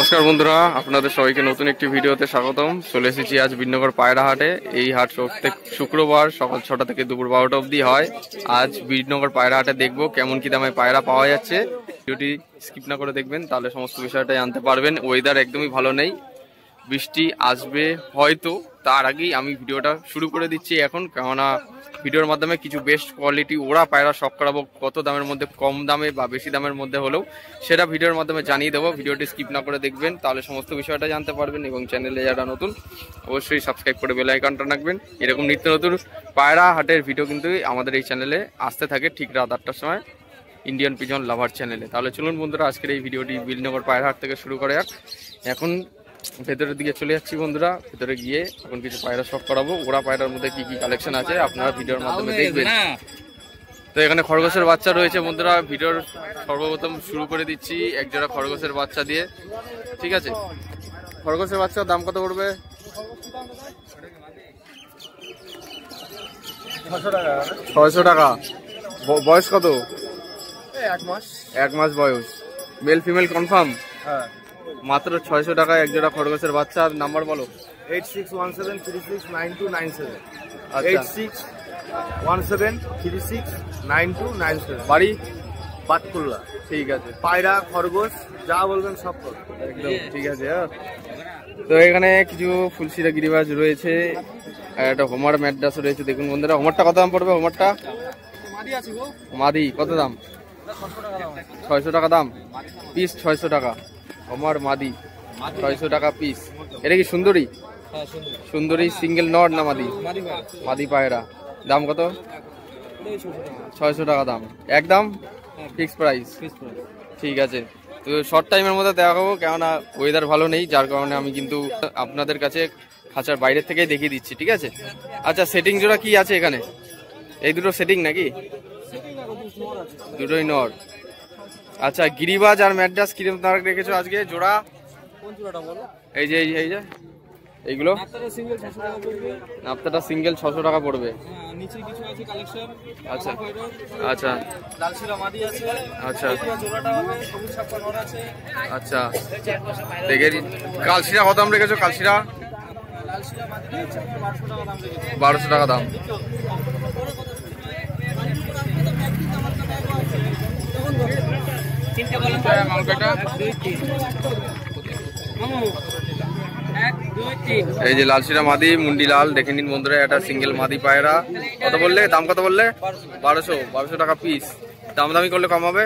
নমস্কার বন্ধুরা, আপনাদের সবাইকে নতুন একটি ভিডিওতে স্বাগতম। চলে এসেছি আজ বিনগর পায়রা হাটে। এই হাট প্রত্যেক শুক্রবার সকাল 6টা থেকে দুপুর 12টা অবধি হয়। আজ বিনগর পায়রা হাটে দেখবো কেমন কি দামে পায়রা পাওয়া যাচ্ছে। ভিডিওটি স্কিপ না করে দেখবেন, তাহলে সমস্ত বিষয়টাই জানতে পারবেন। ওয়েদার একদমই ভালো নেই, বৃষ্টি আসবে হয়তো। তার আগেই আমি ভিডিওটা শুরু করে দিচ্ছি এখন, কেননা ভিডিওর মাধ্যমে কিছু বেস্ট কোয়ালিটি ওরা পায়রা শখ করাবো। কত দামের মধ্যে, কম দামে বা বেশি দামের মধ্যে হলেও সেটা ভিডিওর মাধ্যমে জানিয়ে দেবো। ভিডিওটি স্কিপ না করে দেখবেন, তাহলে সমস্ত বিষয়টা জানতে পারবেন। এবং চ্যানেলে যারা নতুন অবশ্যই সাবস্ক্রাইব করে বেল আইকনটা রাখবেন। এরকম নিত্য নতুন পায়রা হাটের ভিডিও কিন্তু আমাদের এই চ্যানেলে আসতে থাকে ঠিক রাত 8টার সময়, ইন্ডিয়ান পিজন লাভার চ্যানেলে। তাহলে চলুন বন্ধুরা, আজকের এই ভিডিওটি বিনগর পায়রা হাট থেকে শুরু করে যাক। এখন ভেতরের দিকে চলে যাচ্ছি বন্ধুরা। ভেতরে গিয়ে এখন কিছু পায়রা শখ করাবো। ওরা পায়রার মধ্যে কি কি কালেকশন আছে আপনারা ভিডিওর মাধ্যমে দেখবেন। তো এখানে খরগোশের বাচ্চা রয়েছে বন্ধুরা। ভিডিওর সর্বপ্রথম শুরু করে দিচ্ছি একজোড়া খরগোশের বাচ্চা দিয়ে, ঠিক আছে। খরগোশের বাচ্চার দাম কত পড়বে? 600 টাকা। বয়স কত? 1 মাস বয়স। Male female confirm? হ্যাঁ। মাত্র 600 টাকায় একজোড়া খরগোশের বাচ্চা। নাম্বার বলো। 8617369297। আচ্ছা, 8617369297। বাড়ি বাতকুল্লা। ঠিক আছে। পায়রা, খরগোশ যা বলবেন সব করো। একদম ঠিক আছে। তো এখানে কিছু ফুলশিরা গিরিবাজ রয়েছে, আর একটা হোমার ম্যাড্রাস রয়েছে। দেখুন বন্ধুরা, হোমারটা কত দাম পড়বে? হোমারটা মাদি কত দাম? 600 টাকা দাম পিস। 600 টাকা হোমার মাদি, 600 টাকা পিস। এটা কি সুন্দরী? সুন্দরী সিঙ্গেল নট না মাদি? মাদি পায়রা। দাম কত? 600 টাকা দাম, একদম ফিক্স প্রাইস। ঠিক আছে। তো শর্ট টাইমের মধ্যে দেখাবো, কেননা ওয়েদার ভালো নেই, যার কারণে আমি কিন্তু আপনাদের কাছে খাঁচার বাইরের থেকেই দেখিয়ে দিচ্ছি, ঠিক আছে। আচ্ছা, সেটিং জোড়া কি আছে এখানে? এই দুটো সেটিং নাকি? দুটোই নর। আচ্ছা, গিরিবাজ আর ম্যাড্রাস কিরকম দাম রেখেছো আজকে জোড়া? এই যে এইগুলো আপনারটা সিঙ্গেল 600 টাকা পড়বে। আচ্ছা আচ্ছা আচ্ছা আচ্ছা, দেখে কালশিরা কত দাম রেখেছো? কালশিরা 1200 টাকা দাম। এই যে লালশিরা মাদি, মুন্ডি লাল, দেখে নিন বন্ধুরা। এটা সিঙ্গেল মাদি পায়রা। কত বললে? দাম কত বললে? 1200 টাকা পিস। দামদামি করলে কম হবে,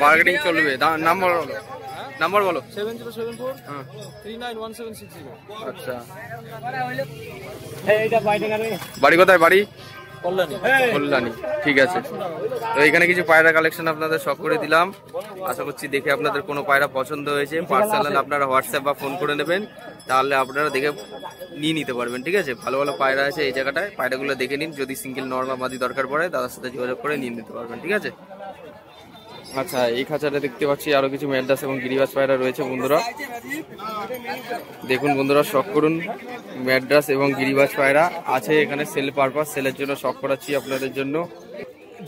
বার্গেনিং চলবে। নাম্বার বলো। নাম্বার বলো। 7074391760। আচ্ছা, বাড়ি কোথায়? বাড়ি কল্যাণী। ঠিক আছে। তো এখানে কিছু পায়রা কালেকশন আপনাদের শখ করে দিলাম। আশা করছি দেখে আপনাদের কোনো পায়রা পছন্দ হয়েছে। পার্সোনাল আপনারা হোয়াটসঅ্যাপ বা ফোন করে নেবেন, তাহলে আপনারা দেখে নিয়ে নিতে পারবেন, ঠিক আছে। ভালো ভালো পায়রা আছে এই জায়গাটায়, পায়রাগুলো দেখে নিন। যদি সিঙ্গেল নর্মাল মাদি দরকার পড়ে, দাদার সাথে যোগাযোগ করে নিয়ে নিতে পারবেন, ঠিক আছে। আচ্ছা, এই খাঁচাটা দেখতে পাচ্ছি আরো কিছু ম্যাড্রাস এবং গিরিবাজ পায়রা রয়েছে বন্ধুরা। দেখুন বন্ধুরা, শখ করুন। ম্যাড্রাস এবং গিরিবাজ পায়রা আছে এখানে সেল পারপাস, সেলের জন্য শখ করাচ্ছি আপনাদের জন্য।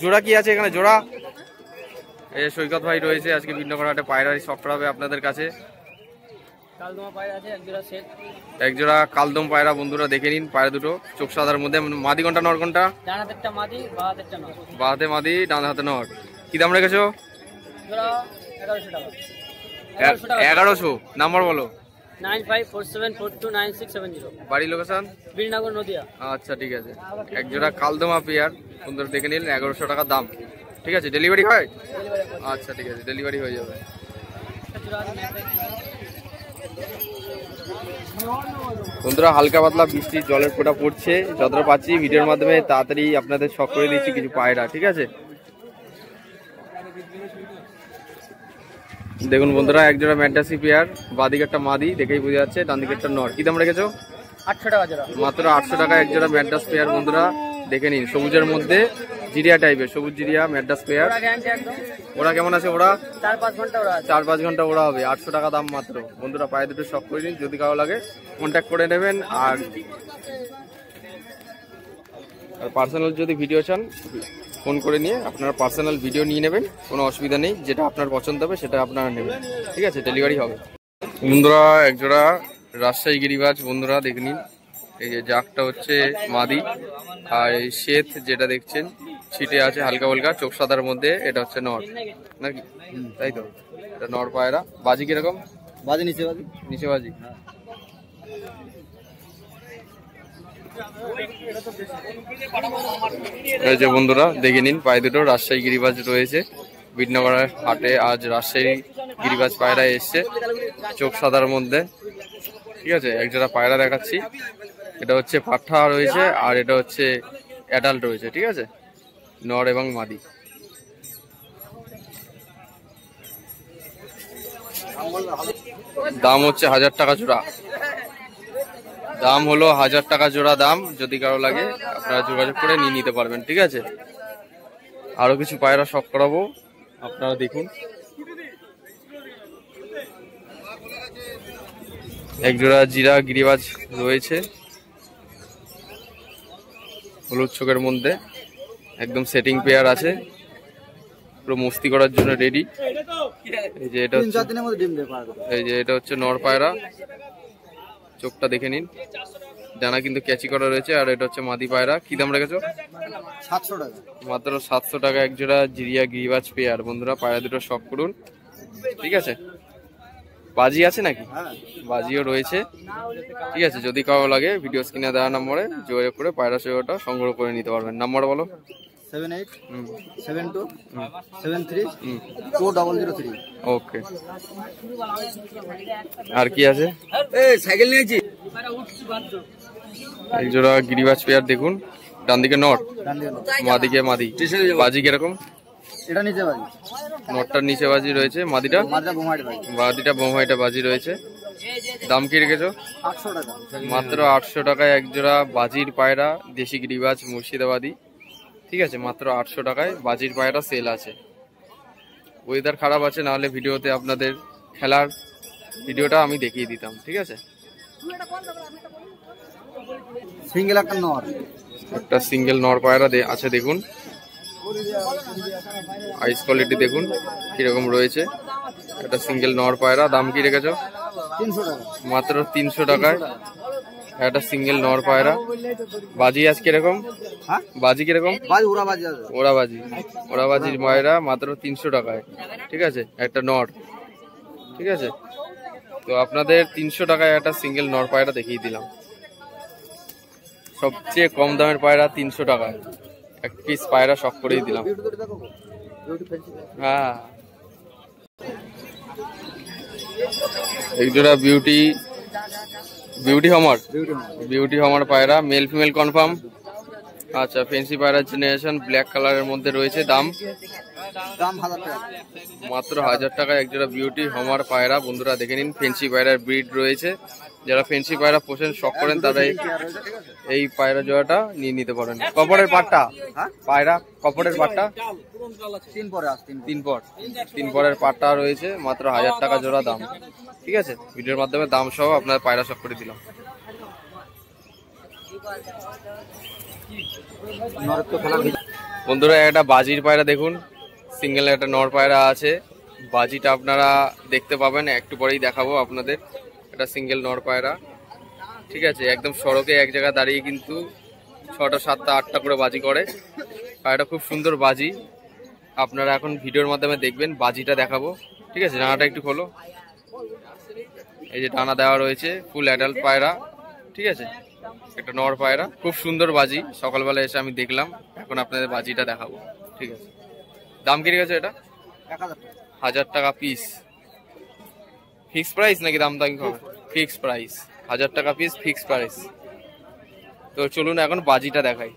জোড়া কি আছে এখানে? জোড়া এই যে সৈকত ভাই রয়েছে, আজকে বিনগর হাটে পায়রারই শখ করাবে আপনাদের কাছে। একজোড়া কালদম পায়রা বন্ধুরা, দেখে নিন। পায়রা দুটো চোখ সাদার মধ্যে। মাদি কোনটা নর কোনটা? বাঁ হাতে মাদি, ডান হাতে নর। কি দাম রেখেছো? 1100। নাম্বার বলো। 9547429670। বাড়ি লোকেশন? বীরনগর, নদিয়া। আচ্ছা, ঠিক আছে। একজোড়া কালদমা পেয়ার বন্ধুরা দেখে নিন, 1100 টাকা দাম, ঠিক আছে। ডেলিভারি হয়? আচ্ছা, ঠিক আছে, ডেলিভারি হয়ে যাবে। বন্ধুরা, হালকা পাতলা বৃষ্টির জলের ফোঁটা পড়ছে, যতটা পাচ্ছি ভিডিওর মাধ্যমে তাড়াতাড়ি আপনাদের শখ করে দিচ্ছি কিছু পায়রা, ঠিক আছে। দেখুন বন্ধুরা, একজোড়া ম্যাড্রাসি পেয়ার, বাদিকেরটা মাদি দেখেই বোঝা যাচ্ছে, ডান দিকেরটা নর। কি দাম রেখেছো? 800 টাকা জোড়া। মাত্র 800 টাকা একজোড়া ম্যাড্রাস পেয়ার বন্ধুরা, দেখে নিন। সবুজের মধ্যে জিরিয়া টাইপের, সবুজ জিরিয়া ম্যাড্রাস পেয়ার। ওরা কেমন আছে? ওরা 4-5 ঘন্টা ওরা আছে। 4-5 ঘন্টা ওরা হবে। 800 টাকা দাম মাত্র বন্ধুরা। পায়ে দুটো শখ করে নিন, যদি কারো লাগে কন্ট্যাক্ট করে নেবেন। আর পার্সোনাল যদি ভিডিও চান, ফোন করে নিয়ে আপনারা পার্সোনাল ভিডিও নিয়ে নেবেন, কোনো অসুবিধা নেই। যেটা আপনার পছন্দ হবে সেটা আপনারা নেবেন, ঠিক আছে। ডেলিভারি হবে। বন্ধুরা একজোড়া রাজশাহী গিরিবাজ বন্ধুরা দেখে নিন। এই যে জাকটা হচ্ছে মাদি, আর এই শ্বেত যেটা দেখছেন ছিটে আছে হালকা হালকা চোখ সাদার মধ্যে, এটা হচ্ছে নর নাকি? তাই তো, এটা নর পায়রা। বাজি কিরকম? বাজি নিচে বাজি। নিচে বাজি। এই যে বন্ধুরা দেখে নিন পায়ে দুটো রাজশাহী গিরিবাজ রয়েছে। বিটনগরের হাটে আজ রাজশাহী গিরিবাজ পায়রা এসছে চোখ সাদার মধ্যে। ঠিক আছে, একজোড়া পায়রা দেখাচ্ছি। এটা হচ্ছে পাঠা রয়েছে আর এটা হচ্ছে অ্যাডাল্ট রয়েছে। ঠিক আছে, নর এবং মাদি। দাম হচ্ছে 1000 টাকা জোড়া। দাম হলো 1000 টাকা জোড়া দাম। যদি কারো লাগে আপনারা যোগাযোগ করে নিয়ে নিতে পারবেন। ঠিক আছে, আরো কিছু পায়রা শখ করাবো, আপনারা দেখুন। একজোড়া জিরা গিরিবাজ রয়েছে হলুদ চোখের মধ্যে, একদম সেটিং পেয়ার আছে, পুরো মস্তি করার জন্য রেডি। এই যে এটা হচ্ছে, এই যে এটা হচ্ছে নর পায়রা, চোখটা দেখে নিন, ডানা কিন্তু ক্যাচি করা রয়েছে। আর এটা হচ্ছে মাদি পায়রা। কি দাম রেখেছো? 700 টাকা মাত্র 700 টাকা একজোড়া জিরিয়া গিরিবাজ পেয়ার। বন্ধুরা পায়রা দুটো শখ করুন। ঠিক আছে, বাজি আছে নাকি? বাজিও রয়েছে। ঠিক আছে, যদি কারো লাগে ভিডিও স্ক্রিনে দেওয়া নম্বরে যোগাযোগ করে পায়রা সেবাটা সংগ্রহ করে নিতে পারবেন। নাম্বার বলো। 7872734003। ওকে, আর কি আছে? সাইকেল নিয়েছি। একজোড়া গিরিবাজ পেয়ার দেখুন, ডান দিকে নর, মাদিকে মাদি। বাজি কিরকম? এটা নিচে বাজি। নটটার নিচে বাজি রয়েছে, মাদিটা বোমহাইটা বাজি রয়েছে। দাম কি রেখেছো? 800 টাকা। মাত্র 800 টাকায় একজোড়া বাজির পায়রা, দেশি গিরিবাজ মুর্শিদাবাদী। ঠিক আছে, মাত্র 800 টাকায় বাজির পায়রা সেল আছে। ওয়েদার খারাপ আছে, নাহলে ভিডিওতে আপনাদের খেলার ভিডিওটা আমি দেখিয়ে দিতাম। ঠিক আছে, সিঙ্গেল একটা নর, একটা সিঙ্গেল নর পায়রা আছে দেখুন। আইস কোয়ালিটি দেখুন কিরকম রয়েছে। একটা সিঙ্গেল নর পায়রা। দাম কি রেখেছো? 300 টাকা। মাত্র 300 টাকায় একটা সিঙ্গেল নর পায়রা। বাজি আজ কিরকম? বাজি কিরকম? ওরা বাজির পায়রা মাত্র 300 টাকায়। ঠিক আছে, একটা নর। ঠিক আছে, তো আপনাদের 300 টাকায় একটা সিঙ্গেল নর পায়রা দেখিয়ে দিলাম। সবচেয়ে কম দামের পায়রা 300 টাকায় এক পিস পায়রা শখ করেই দিলাম। হ্যাঁ, একজোড়া বিউটি হমার পায়রা, মেল ফিমেল কনফার্ম। আচ্ছা, ফেন্সি পায়রার জেনারেশন, ব্ল্যাক কালারের মধ্যে রয়েছে। দাম 1000 টাকা। মাত্র 1000 টাকায় একজোড়া বিউটি হমার পায়রা। বন্ধুরা দেখে নিন, ফেন্সি পায়রার ব্রিড রয়েছে। যারা ফেন্সি পায়রা পোষেন শখ করেন তারা এই পায়রা জোড়াটা নিয়ে নিতে পারেন। কপড়ের পাটটা পায়রা, কপড়ের পাটটা 3 পরের পাটটা রয়েছে, মাত্র 1000 টাকা জোড়া দাম। ঠিক আছে, ভিডিওর মাধ্যমে দাম সহ আপনার পায়রা শখ করে দিলাম। বন্ধুরা একটা বাজির পায়রা দেখুন, সিঙ্গেল একটা নর পায়রা আছে। বাজিটা আপনারা দেখতে পাবেন, একটু পরেই দেখাবো আপনাদের। এটা সিঙ্গেল নর পায়রা। ঠিক আছে, একদম সড়কে এক জায়গায় দাঁড়িয়ে কিন্তু 6টা 7টা 8টা করে বাজি করে। পায়রাটা খুব সুন্দর বাজি, আপনারা এখন ভিডিওর মাধ্যমে দেখবেন। বাজিটা দেখাবো। ঠিক আছে, ডানাটা একটু খোলো। এই যে ডানা দেওয়া রয়েছে, ফুল অ্যাডাল্ট পায়রা। ঠিক আছে, একটা নর পায়রা, খুব সুন্দর বাজি। সকালবেলা এসে আমি দেখলাম, এখন আপনাদের বাজিটা দেখাবো। ঠিক আছে, দাম কি রেখেছে এটা? 1000 টাকা পিস। ফিক্স প্রাইস নাকি দাম দাম হবে? ফিক্স প্রাইস, 1000 টাকা পিস, ফিক্স প্রাইস। তো চলুন এখন বাজিটা দেখাই।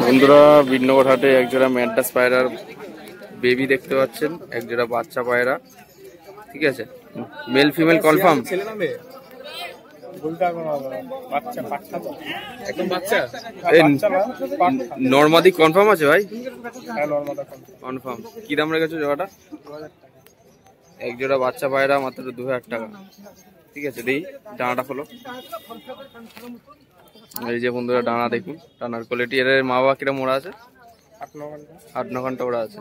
বন্ধুরা বিনগর হাটে একজোড়া ম্যাড্রাস পায়রার বেবি দেখতে পাচ্ছেন, একজোড়া বাচ্চা পায়রা। ঠিক আছে, মেল ফিমেল কনফার্ম। নর্মাদি কনফার্ম আছে ভাই? কনফার্ম। কি দাম রেখেছো জোড়াটা? এক জোড়া বাচ্চা পায়রা মাত্র 2000 টাকা। ঠিক আছে, দেখি ডানাটা খোলো। এই যে বন্ধুরা ডানা দেখুন, ডানার কোয়ালিটি। এর মা বাবা কিরম ওরা আছে? 8-9 ঘন্টা ওরা আছে।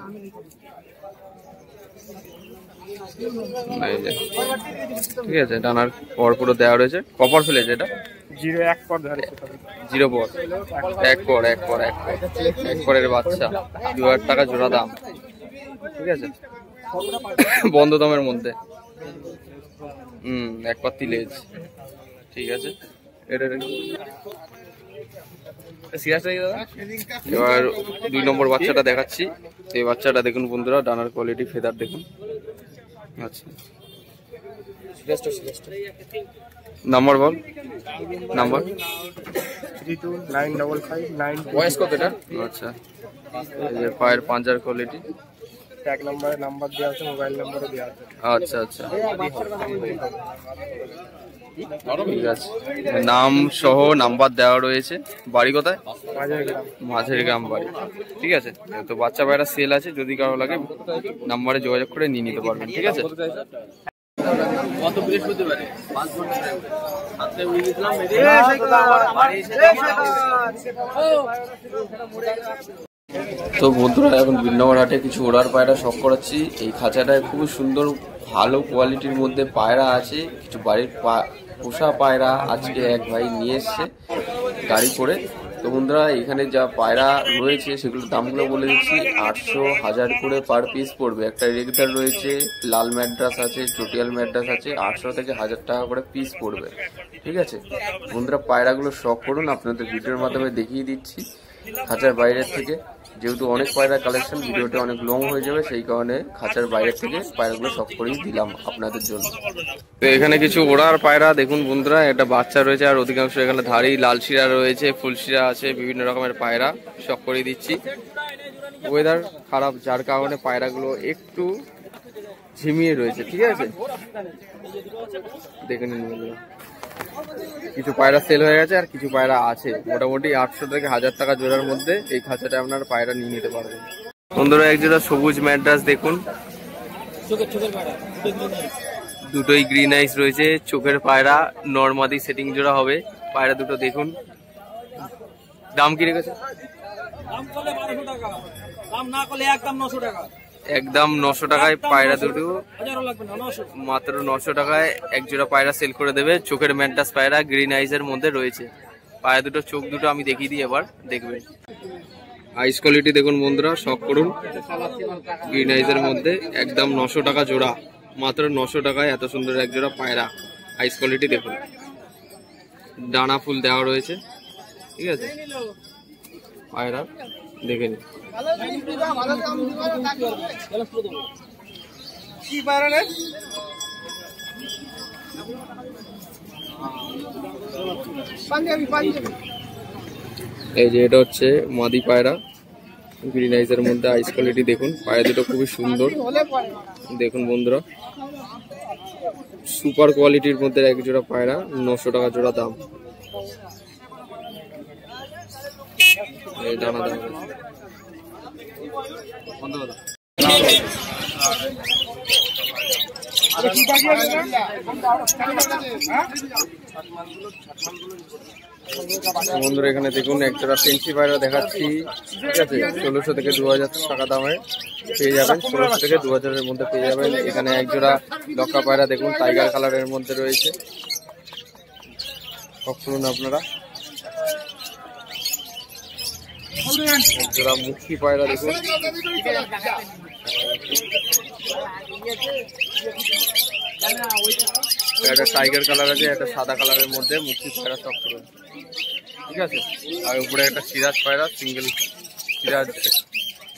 এই যে ঠিক আছে, ডানার পর পুরো দেওয়া রয়েছে। কপার ফেলেছে এটা 0-1 পর ধরে 0 পর, 1 পর, 1 পর, 1 পরের বাচ্চা, 2000 টাকা জোড়া দাম। ঠিক আছে, বন্ধ দামের মধ্যে। 1 পাত্তি লেজ। ঠিক আছে, এটা এবার 2 নম্বর বাচ্চাটা দেখাচ্ছি। এই বাচ্চাটা দেখুন বন্ধুরা, ডানার কোয়ালিটি, ফেদার দেখুন। আচ্ছা, নাম্বার বল। নাম্বার 329559। বয়স কত এটা? আচ্ছা, এই যে পায়ের পাঞ্জার কোয়ালিটি। ট্যাগ নম্বরে নাম্বার দেওয়া আছে, মোবাইল নম্বরও দেওয়া আছে। আচ্ছা আচ্ছা, ঠিক আছে, নাম সহ নাম্বার দেওয়া রয়েছে। বাড়ি কোথায়? মাঝের গ্রাম বাড়ি। ঠিক আছে, তো বাচ্চা পায়রা সেল আছে, যদি কারো লাগে নাম্বারে যোগাযোগ করে নিয়ে নিতে পারবেন। ঠিক আছে, তো বন্ধুরা এখন বিন্নগর হাটে কিছু ওড়ার পায়রা শখ করাচ্ছি। এই খাঁচাটায় খুবই সুন্দর ভালো কোয়ালিটির মধ্যে পায়রা আছে। কিছু বাড়ির পোষা পায়রা আজকে এক ভাই নিয়ে এসছে গাড়ি করে। তো বন্ধুরা এখানে যা পায়রা রয়েছে সেগুলোর দামগুলো বলে দিচ্ছি। 800, 1000 করে পার পিস পড়বে। একটা রেগুলার রয়েছে, লাল ম্যাড্রাস আছে, চটিয়াল ম্যাড্রাস আছে, 800 থেকে 1000 টাকা করে পিস পড়বে। ঠিক আছে বন্ধুরা, পায়রাগুলো শখ করুন, আপনাদের ভিডিওর মাধ্যমে দেখিয়ে দিচ্ছি খাঁচার বাইরের থেকে। যেহেতু অনেক পায়রা কালেকশন, ভিডিওটা অনেক লং হয়ে যাবে, সেই কারণে খাঁচার বাইরের থেকে পায়রাগুলো শখ করেই দিলাম আপনাদের জন্য। তো এখানে কিছু ওড়ার পায়রা দেখুন বন্ধুরা, একটা বাচ্চা রয়েছে, আর অধিকাংশ এখানে ধাড়ি লাল শিরা রয়েছে, ফুল শিরা আছে, বিভিন্ন রকমের পায়রা শখ করে দিচ্ছি। ওয়েদার খারাপ, যার কারণে পায়রাগুলো একটু ঝিমিয়ে রয়েছে। ঠিক আছে, দেখে নিন বন্ধুরা, কিছু পায়রা সেল হয়ে গেছে আর কিছু পায়রা আছে। মোটামুটি 800 থেকে 1000 টাকা জোড়ার মধ্যে এই খাঁচাটা আপনার পায়রা নিয়ে নিতে পারবেন। বন্ধুরা এক জোড়া সবুজ ম্যাড্রাস দেখুন, দুটোই গ্রিন আইস রয়েছে, চোখের পায়রা, নর্মাদি সেটিং জোড়া হবে। পায়রা দুটো দেখুন, দাম কি রেখেছে? একদম 900 টাকায় পায়রা দুটো, মাত্র 900 টাকায় এক জোড়া পায়রা সেল করে দেবে। চোখের ম্যাড্রাস পায়রা, গ্রিন আইসের মধ্যে রয়েছে। পায়রা দুটো চোখ দুটো আমি দেখিয়ে দিই, এবার দেখবেন। আইস কোয়ালিটি দেখুন বন্ধুরা, শখ করুন। গ্রিন আইসের মধ্যে একদম 900 টাকা জোড়া, মাত্র 900 টাকায় এত সুন্দর এক জোড়া পায়রা। আইস কোয়ালিটি দেখুন, ডানা ফুল দেওয়া রয়েছে। ঠিক আছে, পায়রা দেখে নিন। এই যে এটা হচ্ছে মাদি পায়রা, গ্রিন আইসের মধ্যে। আইস কোয়ালিটি দেখুন, পায়রা দুটো খুবই সুন্দর দেখুন বন্ধুরা, সুপার কোয়ালিটির মধ্যে এক জোড়া পায়রা, 900 টাকা জোড়া দাম। এই দানা দাম বন্ধুরা, এখানে দেখুন এক জোড়া পেন্সি পায়রা দেখাচ্ছি। ঠিক আছে, 1600 থেকে 2000 টাকা দামে পেয়ে যাবেন। 1600 থেকে 2000-এর মধ্যে পেয়ে যাবেন। এখানে এক জোড়া লক্কা পায়রা দেখুন, টাইগার কালারের মধ্যে রয়েছে। শুনুন আপনারা, এক জোড়া মুখী পায়রা দেখুন, একটা টাইগার কালার আছে, একটা সাদা কালারের মধ্যে মুখী পায়রা শখ করুন। ঠিক আছে, আর উপরে একটা সিরাজ পায়রা, সিঙ্গেল সিরাজ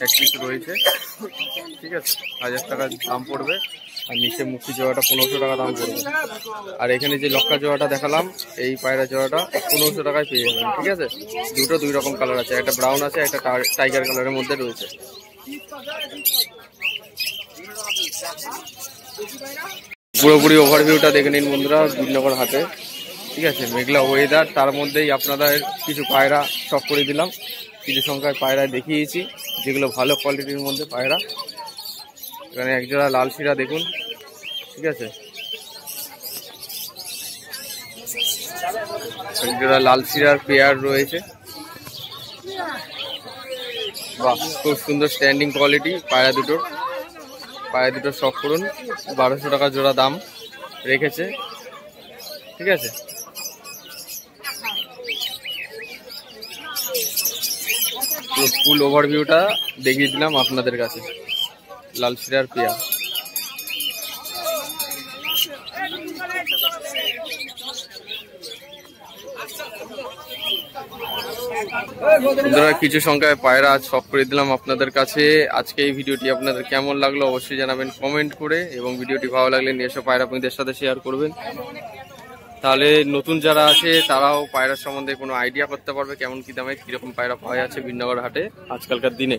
এক পিস রয়েছে। ঠিক আছে, 1000 টাকা দাম পড়বে। আর নিচে মুখী জোড়াটা 1500 টাকা দাম পড়বে। আর এখানে যে লক্কা জোড়াটা দেখালাম, এই পায়রা জোড়াটা 1500 টাকায় পেয়ে যাবেন। ঠিক আছে, দুটো 2 রকম কালার আছে, একটা ব্রাউন আছে, একটা টাইগার কালারের মধ্যে রয়েছে। পুরোপুরি ওভারভিউটা দেখে নিন বন্ধুরা বিনগর হাটে। ঠিক আছে, মেঘলা ওয়েদার, তার মধ্যেই আপনাদের কিছু পায়রা শখ করে দিলাম। কিছু সংখ্যায় পায়রা দেখিয়েছি, যেগুলো ভালো কোয়ালিটির মধ্যে পায়রা। এখানে একজোড়া লাল শিরা দেখুন। ঠিক আছে, একজোড়া লাল সিরার পেয়ার রয়েছে। বাহ, খুব সুন্দর স্ট্যান্ডিং কোয়ালিটি পায়রা দুটোর। পায়রা দুটোর শখ করুন, 1200 টাকা জোড়া দাম রেখেছে। ঠিক আছে, ফুল ওভারভিউটা দেখিয়ে দিলাম আপনাদের কাছে। লাল সিরার পেয়ার। বন্ধুরা, কিছু সংখ্যায় পায়রা আজ সব করে দিলাম আপনাদের কাছে। আজকে এই ভিডিওটি আপনাদের কেমন লাগলো অবশ্যই জানাবেন কমেন্ট করে, এবং ভিডিওটি ভালো লাগলে নিজস্ব পায়রা প্রেমীদের সাথে শেয়ার করবেন। তাহলে নতুন যারা আছে তারাও পায়রার সম্বন্ধে কোনো আইডিয়া করতে পারবে কেমন কি দামে কিরকম পায়রা পাওয়া যাচ্ছে বিনগর হাটে আজকালকার দিনে।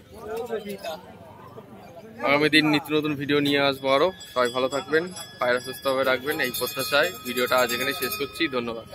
আগামী দিন নিত্য নতুন ভিডিও নিয়ে আসবো আরো। সবাই ভালো থাকবেন, পায়রা সুস্থভাবে রাখবেন এই প্রত্যাশায় ভিডিওটা আজ এখানে শেষ করছি। ধন্যবাদ।